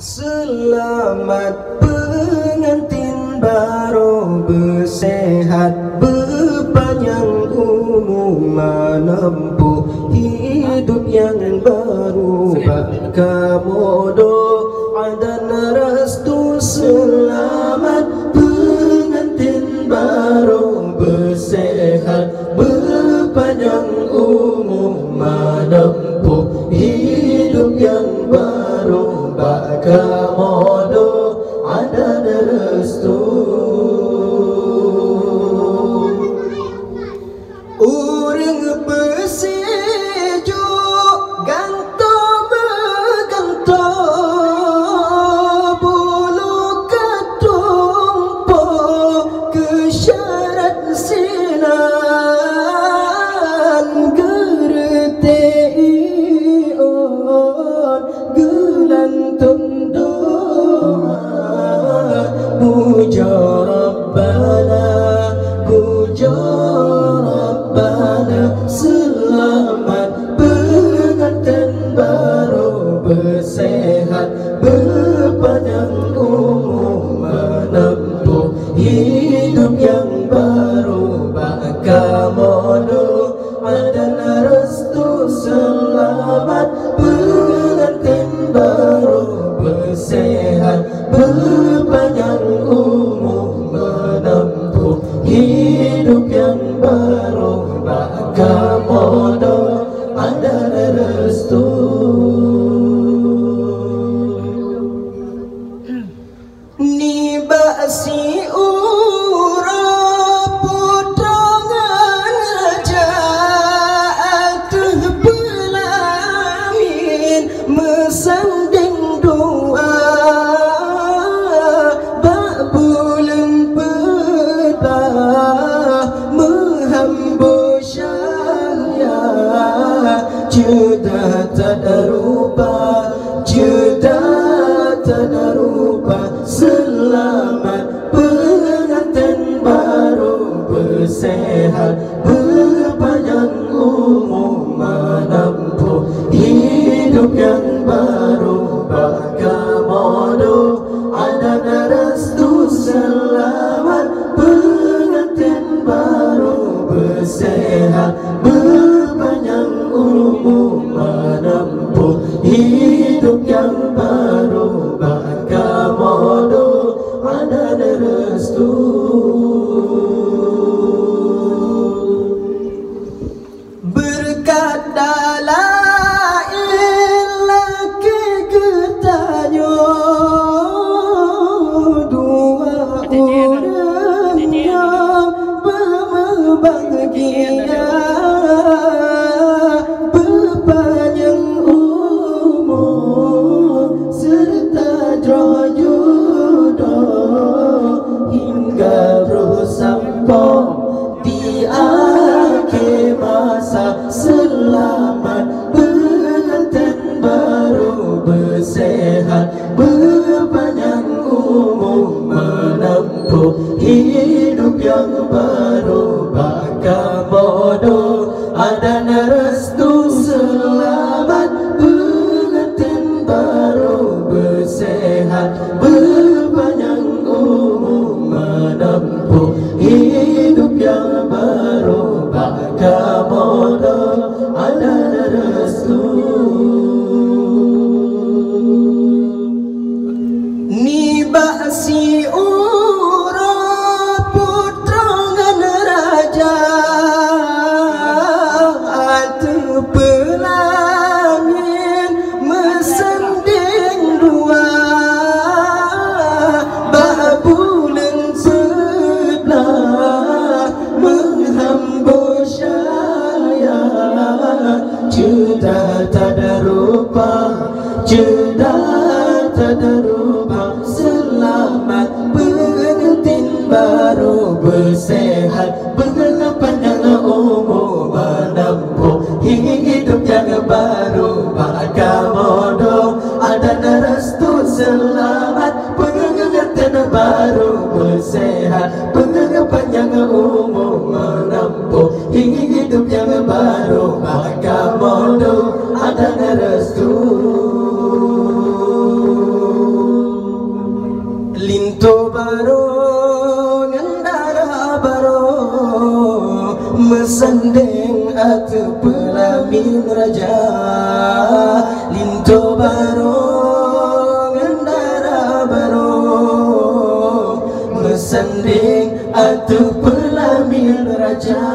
Selamat pengantin baru, bersehat berpanjang umur, menempuh hidup yang baru. Bakamodo dan restu. Selamat pengantin baru, bersehat berpanjang umur, menempuh hidup yang baru. Bakamodo ada restu. Urang bersejuk gantung bergantung, bulu ketumpo ke syarat sinan, gerti on gelantun doa. Puja Rabbana, puja Rabbana. Selamat pengantin baru, bersehat berpanjang umur, menempuh hidup yang baru. Bakamodo dan restu. Selamat pengantin baru, bersehat berpanjang umur, menempuh hidup yang baru. Bakamodo ada restu. Ni basi urap putangan raja, atuh pelamin mesanding doa. Bak bulan petah menghambur syaya, juda tak rupa, juda tak rupa. Selamat pengantin baru, bersehat berpanjang umur, menempuh hidup yang baru. Bakamodo ada restu. Selamat pengantin baru, bersehat berpanjang umur, menempuh hidup yang baru. Bakamodo ada restu. Berkat dalam ilaki ketanyo, dua orang yang berbahagia, berpanjang umur serta jodoh hingga bersampai di akhir masa. Selamat pengantin baru, bersehat berpanjang umur, menempuh hidup yang baru. Bakamodo ada restu. Selamat pengantin baru, bersehat berpanjang umur, menempuh hidup yang baru. Bakamodo ada restu. Ni basi urap putrangan raja, atuh pelamin mesanding dua. Bak bulan sebelah menghambur syaya, juda tak rupa, juda tak rupa. Selamat pengantin baru, bersehat berpanjang umur, menempuh hidup yang baru. Bakamodo ada restu. Selamat pengantin baru, bersehat berpanjang umur, menempuh hidup yang baru. Bakamodo ada restu. baro ngendara baro mesandeng atu pelamin raja linto baro ngendara baro mesandeng atu pelamin raja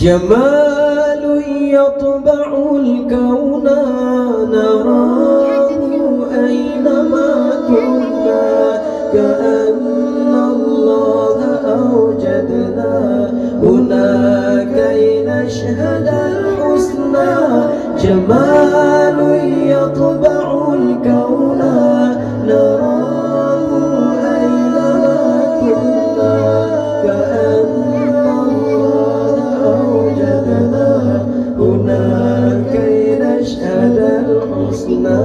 jamalu yatba'ul kauna narahu aynama kunna ka'anna Allah awjadna hunaka nashhada al-husna jamalu yatba'ul kauna narahu aynama kunna ka'anna Allah awjadna hunaka nashhada al-husna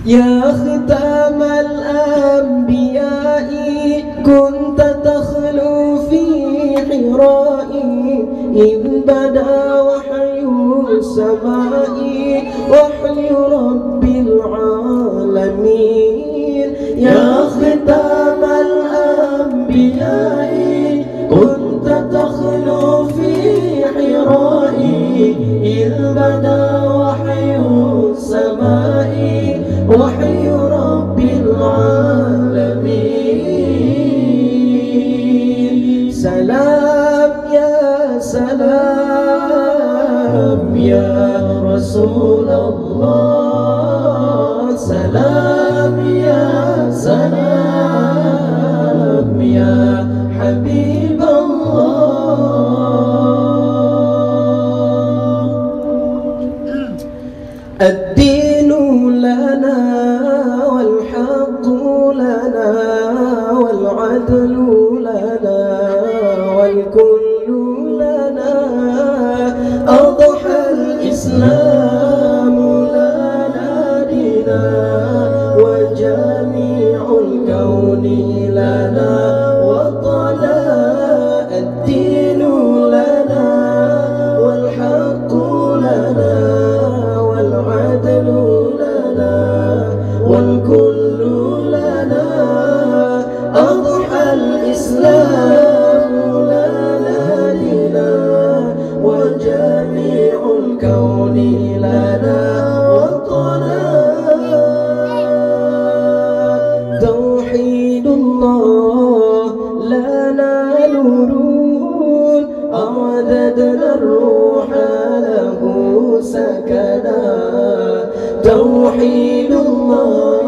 يا ختام الأنبياء كنت تخلو في حرائي إذ بدا وحي السماء وحي رب العالمين يا ختام الأنبياء كنت تخلو في حرائي إذ بدا وحي السماء وحي رب العالمين سلام يا سلام يا رسول الله سلام يا سلام يا حبيب الله الدين لنا والحق لنا والعدل لنا والكل لنا أضحى الإسلام لنا دينا وجميع الكون لنا وطنا الدين لنا والحق لنا والعدل لنا والكل لنا أضحى الإسلام لنا دينا وجميع الكون لنا وطنا توحيد الله لنا نور أعددنا الروح له سكنا توحيد الله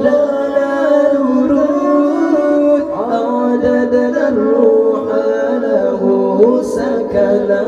لنا نور أعددنا الروح له سكنا